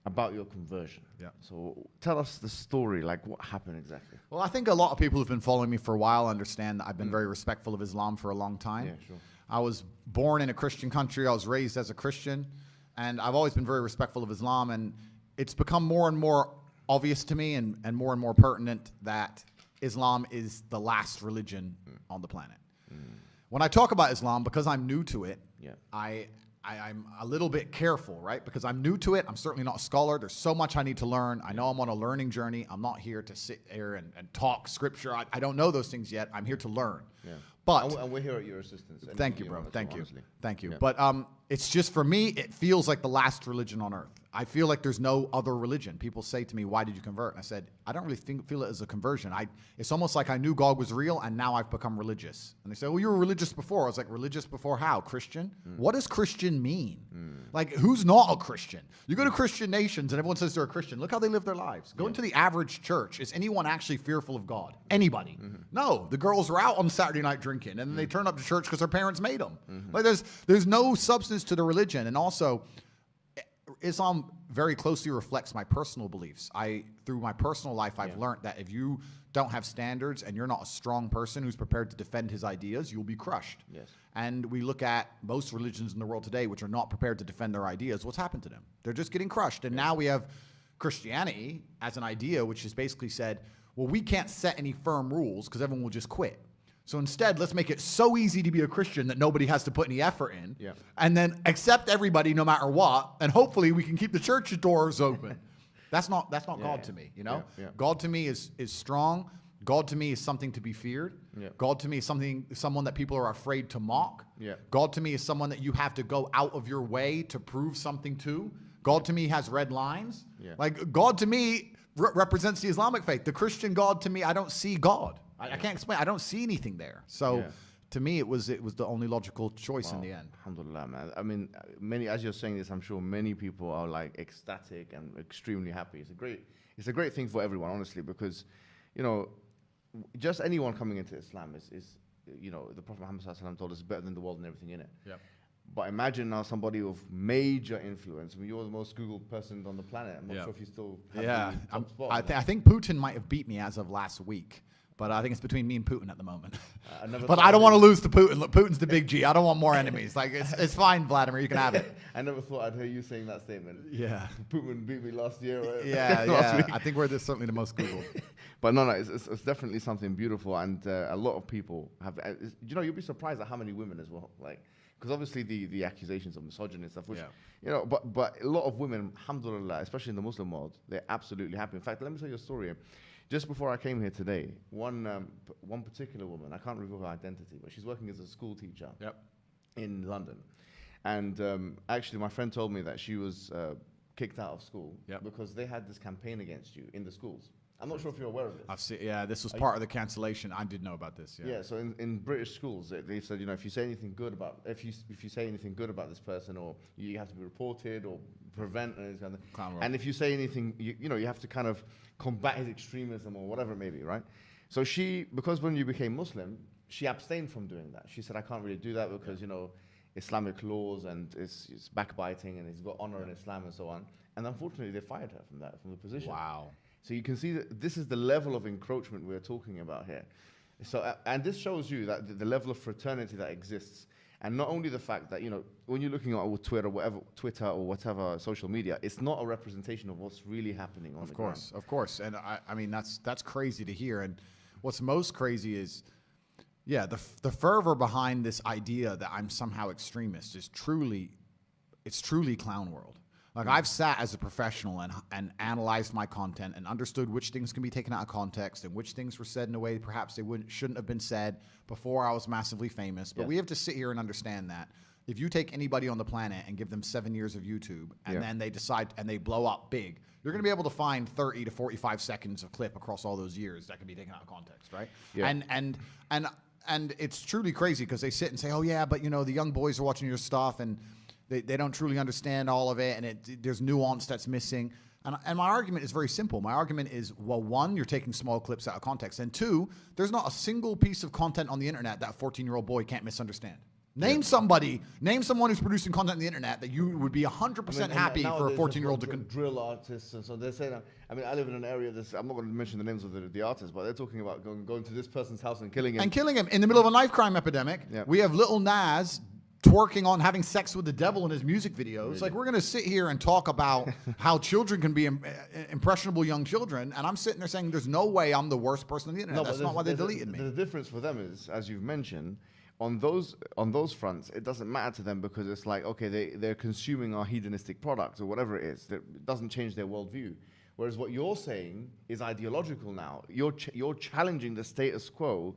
about your conversion. Yeah. So tell us the story, like what happened exactly. Well, I think a lot of people who've been following me for a while understand that I've been very respectful of Islam for a long time. Yeah, sure. I was born in a Christian country. I was raised as a Christian, and I've always been very respectful of Islam. And it's become more and more obvious to me and more pertinent that Islam is the last religion on the planet. When I talk about Islam, because I'm new to it, Yeah. I'm a little bit careful, right? Because I'm new to it. I'm certainly not a scholar. There's so much I need to learn. I know I'm on a learning journey. I'm not here to sit here and talk scripture. I don't know those things yet. I'm here to learn. Yeah. But And we're here at your assistance. thank you, bro. Thank you. Honestly. Thank you. Yeah. But it's just, for me, it feels like the last religion on earth. I feel like there's no other religion. People say to me, why did you convert? And I said, I don't really feel it as a conversion. It's almost like I knew God was real, and now I've become religious. And they say, well, you were religious before. I was like, religious before how? Christian? What does Christian mean? Like, who's not a Christian? You go to Christian nations, and everyone says they're a Christian. Look how they live their lives. Go into the average church. Is anyone actually fearful of God? Anybody? No. The girls are out on Saturday night drinking, and then they turn up to church because their parents made them. Like, there's no substance to the religion. And also, Islam very closely reflects my personal beliefs. Through my personal life, I've learned that if you don't have standards and you're not a strong person who's prepared to defend his ideas, you'll be crushed. Yes. And we look at most religions in the world today which are not prepared to defend their ideas. What's happened to them? They're just getting crushed. And now we have Christianity as an idea which has basically said, well, we can't set any firm rules because everyone will just quit. So instead, let's make it so easy to be a Christian that nobody has to put any effort in. Yeah. And then accept everybody no matter what, and hopefully we can keep the church doors open. That's not God to me, you know? Yeah. God to me is strong. God to me is something to be feared. Yeah. God to me is someone that people are afraid to mock. Yeah. God to me is someone that you have to go out of your way to prove something to. God to me has red lines. Yeah. Like, God to me represents the Islamic faith. The Christian God to me, I don't see God. I can't explain. I don't see anything there. So to me, it was the only logical choice in the end. Alhamdulillah, man. I mean, as you're saying this, I'm sure many people are like ecstatic and extremely happy. It's a great thing for everyone, honestly, because, you know, just anyone coming into Islam is you know, the Prophet Muhammad sallallahu alaihi wasallam told us better than the world and everything in it. Yep. But imagine now somebody of major influence. I mean, you're the most Googled person on the planet. I'm not sure if you still have the top spot. I think Putin might have beat me as of last week. But I think it's between me and Putin at the moment. But I don't want to lose to Putin. Look, Putin's the big G. I don't want more enemies. Like, it's fine, Vladimir. You can have it. I never thought I'd hear you saying that statement. Yeah. Putin beat me last year. Yeah. I think we're certainly the most Googled. But no, it's definitely something beautiful, and a lot of people have. You know, you'll be surprised at how many women as well. Like, because obviously the accusations of misogyny and stuff, which you know, but a lot of women, alhamdulillah, especially in the Muslim world, they're absolutely happy. In fact, let me tell you a story. Just before I came here today, one particular woman, I can't reveal her identity, but she's working as a school teacher in London. And actually, my friend told me that she was kicked out of school because they had this campaign against you in the schools. I'm not sure if you're aware of this. I've seen, this was part of the cancellation. I did know about this. Yeah. So in British schools, they said, you know, if you say anything good about this person, or you have to be reported or prevent, and if you say anything, you know, you have to kind of combat his extremism or whatever it may be, right? So because when you became Muslim, she abstained from doing that. She said, I can't really do that because, you know, Islamic laws and it's backbiting and it's got honor in Islam and so on. And unfortunately, they fired her from the position. Wow. So you can see that this is the level of encroachment we're talking about here. So, and this shows you that the level of fraternity that exists. And not only the fact that, you know, when you're looking at Twitter or whatever social media, it's not a representation of what's really happening on the ground. Of course. And I mean, that's crazy to hear. And what's most crazy is, the fervor behind this idea that I'm somehow extremist is truly clown world. Like, I've sat as a professional and analyzed my content and understood which things can be taken out of context and which things were said in a way perhaps they shouldn't have been said before I was massively famous. But we have to sit here and understand that if you take anybody on the planet and give them 7 years of YouTube and then they decide and they blow up big, you're going to be able to find 30 to 45 seconds of clip across all those years that can be taken out of context, right? Yeah. And it's truly crazy because they sit and say, oh yeah, but you know, the young boys are watching your stuff and they don't truly understand all of it, and there's nuance that's missing. And my argument is very simple. My argument is, well, one, you're taking small clips out of context, and two, there's not a single piece of content on the internet that a 14-year-old boy can't misunderstand. Name somebody, name someone who's producing content on the internet that you would be 100% happy for a 14-year-old to drill artists, and so they're saying. I mean, I live in an area. I'm not going to mention the names of the artists, but they're talking about going to this person's house and killing him. And killing him in the middle of a knife crime epidemic. Yeah. We have Lil Nas twerking on having sex with the devil in his music videos. Really? Like, we're going to sit here and talk about how children can be impressionable young children, and I'm sitting there saying there's no way I'm the worst person on the internet. That's not why they deleted me. The difference for them is, as you've mentioned, on those fronts, it doesn't matter to them because it's like, okay, they're consuming our hedonistic products or whatever it is. It doesn't change their worldview. Whereas what you're saying is ideological now. You're challenging the status quo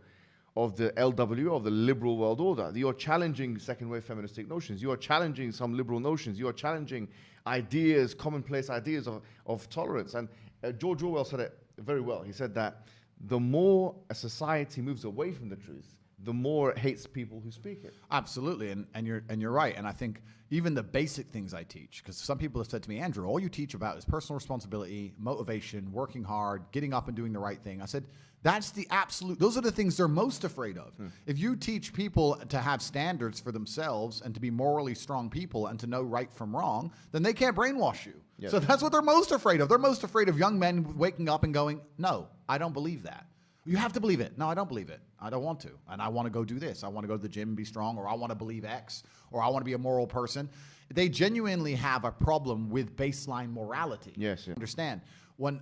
of the LW, of the liberal world order. You're challenging second-wave feministic notions. You are challenging some liberal notions. You are challenging ideas, commonplace ideas of tolerance. And George Orwell said it very well. He said that the more a society moves away from the truth, the more it hates people who speak it. Absolutely, and you're right. And I think even the basic things I teach, because some people have said to me, Andrew, all you teach about is personal responsibility, motivation, working hard, getting up and doing the right thing. I said, that's the absolute, those are the things they're most afraid of. If you teach people to have standards for themselves and to be morally strong people and to know right from wrong, then they can't brainwash you. Yep. So that's what they're most afraid of. They're most afraid of young men waking up and going, no, I don't believe that. You have to believe it. No, I don't believe it. I don't want to. And I want to go do this. I want to go to the gym and be strong, or I want to believe X, or I want to be a moral person. They genuinely have a problem with baseline morality. Yes. Yeah. Understand? When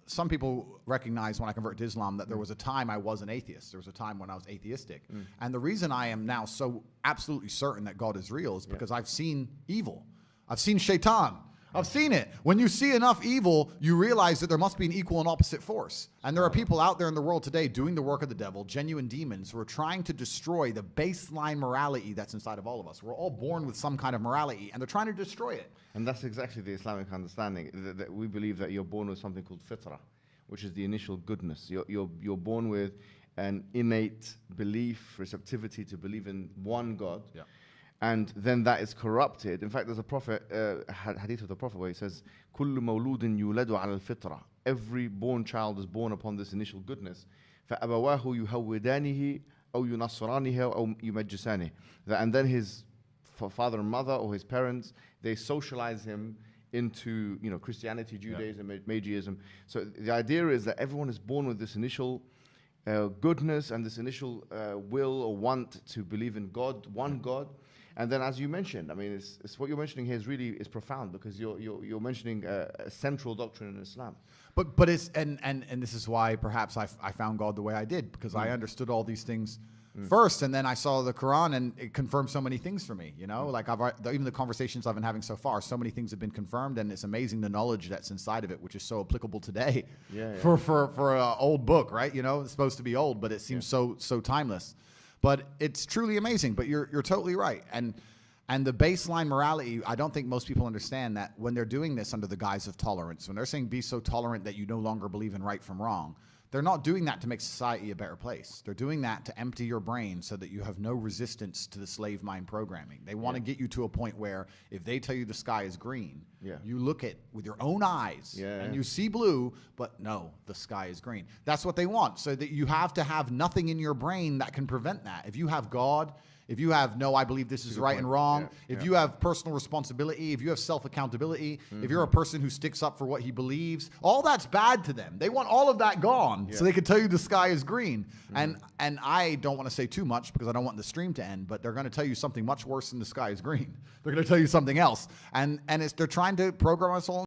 some people recognize when I converted to Islam that there was a time I was an atheist. There was a time when I was atheistic. And the reason I am now so absolutely certain that God is real is because I've seen evil. I've seen shaitan. I've seen it. When you see enough evil, you realize that there must be an equal and opposite force. And there are people out there in the world today doing the work of the devil, genuine demons, who are trying to destroy the baseline morality that's inside of all of us. We're all born with some kind of morality, and they're trying to destroy it. And that's exactly the Islamic understanding, that we believe that you're born with something called fitrah, which is the initial goodness. You're born with an innate belief, receptivity to believe in one God. Yeah. And then that is corrupted. In fact, there's a prophet, hadith of the Prophet, where he says, كُلُّ مَوْلُودٍ يُولَدُ عَلَى الْفِطْرَةِ. Every born child is born upon this initial goodness. فَأَبَوَاهُ يُهَوِّدَانِهِ أَوْ يُنَصِّرَانِهِ أَوْ يُمَجِّسَانِهِ. And then his father and mother, or his parents, they socialize him into Christianity, Judaism, Magiism. So the idea is that everyone is born with this initial goodness and this initial will or want to believe in God, one God. And then, as you mentioned, I mean, it's what you're mentioning here is profound, because you're mentioning a central doctrine in Islam. But it's and this is why perhaps I found God the way I did, because I understood all these things first, and then I saw the Quran, and it confirmed so many things for me. Like even the conversations I've been having so far, so many things have been confirmed, and it's amazing the knowledge that's inside of it, which is so applicable today. For an old book, right? It's supposed to be old, but it seems so timeless. But it's truly amazing. But you're totally right. And the baseline morality, I don't think most people understand that when they're doing this under the guise of tolerance, when they're saying be so tolerant that you no longer believe in right from wrong, they're not doing that to make society a better place. They're doing that to empty your brain so that you have no resistance to the slave mind programming. They want to get you to a point where if they tell you the sky is green, you look at with your own eyes and you see blue, but no, the sky is green. That's what they want, so that you have to have nothing in your brain that can prevent that. If you have God, if you have I believe this is right and wrong, if you have personal responsibility, if you have self-accountability, if you're a person who sticks up for what he believes, all that's bad to them. They want all of that gone so they can tell you the sky is green. And I don't want to say too much because I don't want the stream to end, but they're going to tell you something much worse than the sky is green. They're going to tell you something else. And they're trying to program us all